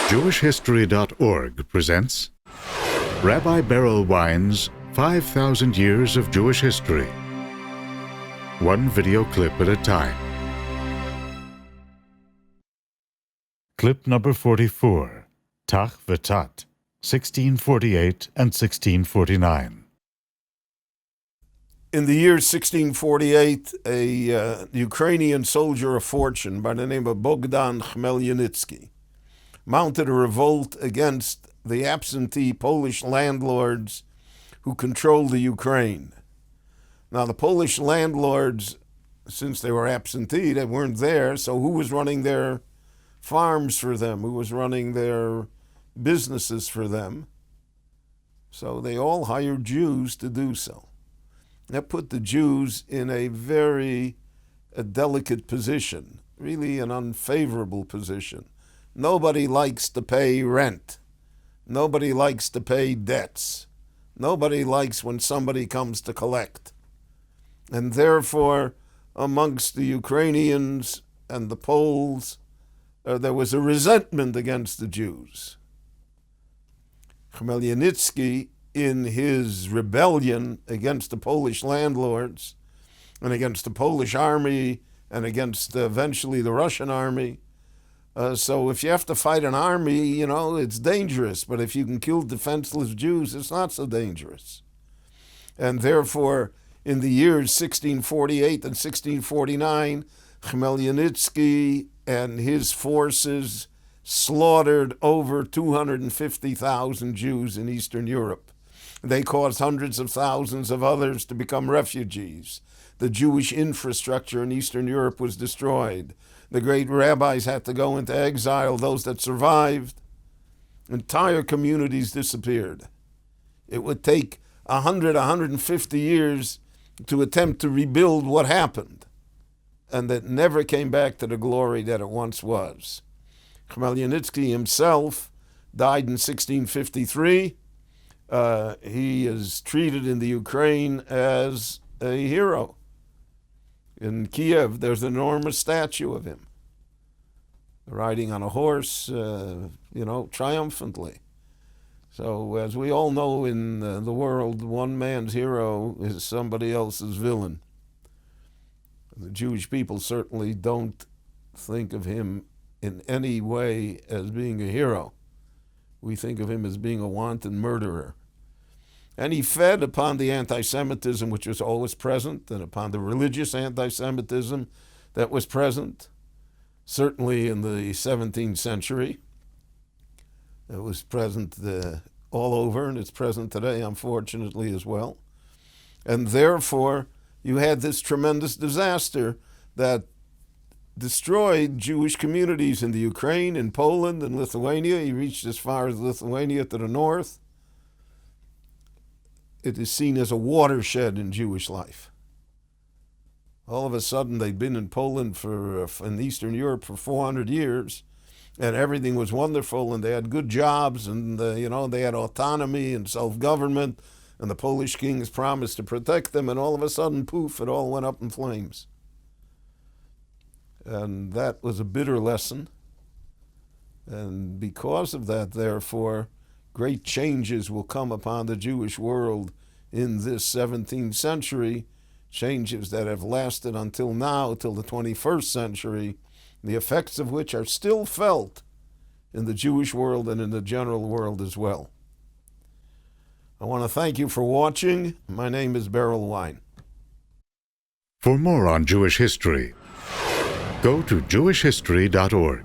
JewishHistory.org presents Rabbi Beryl Wine's 5,000 Years of Jewish History. One video clip at a time. Clip number 44, Tach V'Tat, 1648 and 1649. In the year 1648, a Ukrainian soldier of fortune by the name of Bogdan Chmielnitzki mounted a revolt against the absentee Polish landlords who controlled the Ukraine. Now, the Polish landlords, since they were absentee, they weren't there, so who was running their farms for them? Who was running their businesses for them? So they all hired Jews to do so. That put the Jews in a very delicate position, really an unfavorable position. Nobody likes to pay rent. Nobody likes to pay debts. Nobody likes when somebody comes to collect. And therefore, amongst the Ukrainians and the Poles, there was a resentment against the Jews. Chmielnitzki, in his rebellion against the Polish landlords and against the Polish army and against eventually the Russian army, so if you have to fight an army, it's dangerous. But if you can kill defenseless Jews, it's not so dangerous. And therefore, in the years 1648 and 1649, Chmielnitzki and his forces slaughtered over 250,000 Jews in Eastern Europe. They caused hundreds of thousands of others to become refugees. The Jewish infrastructure in Eastern Europe was destroyed. The great rabbis had to go into exile. Those that survived, entire communities disappeared. It would take 100, 150 years to attempt to rebuild what happened, and that never came back to the glory that it once was. Chmielnitzki himself died in 1653. He is treated in the Ukraine as a hero. In Kiev, there's an enormous statue of him, riding on a horse, triumphantly. So, as we all know in the world, one man's hero is somebody else's villain. The Jewish people certainly don't think of him in any way as being a hero. We think of him as being a wanton murderer. And he fed upon the anti-Semitism which was always present, and upon the religious anti-Semitism that was present, certainly in the 17th century. It was present all over, and it's present today, unfortunately, as well. And therefore, you had this tremendous disaster that destroyed Jewish communities in the Ukraine, in Poland, and Lithuania. He reached as far as Lithuania to the north. It is seen as a watershed in Jewish life. All of a sudden, they'd been in Poland in Eastern Europe for 400 years, and everything was wonderful, and they had good jobs, and they had autonomy and self-government, and the Polish kings promised to protect them, and all of a sudden, poof, it all went up in flames. And that was a bitter lesson. And because of that, therefore, great changes will come upon the Jewish world in this 17th century, changes that have lasted until now, till the 21st century, the effects of which are still felt in the Jewish world and in the general world as well. I want to thank you for watching. My name is Beryl Wine. For more on Jewish history, go to JewishHistory.org.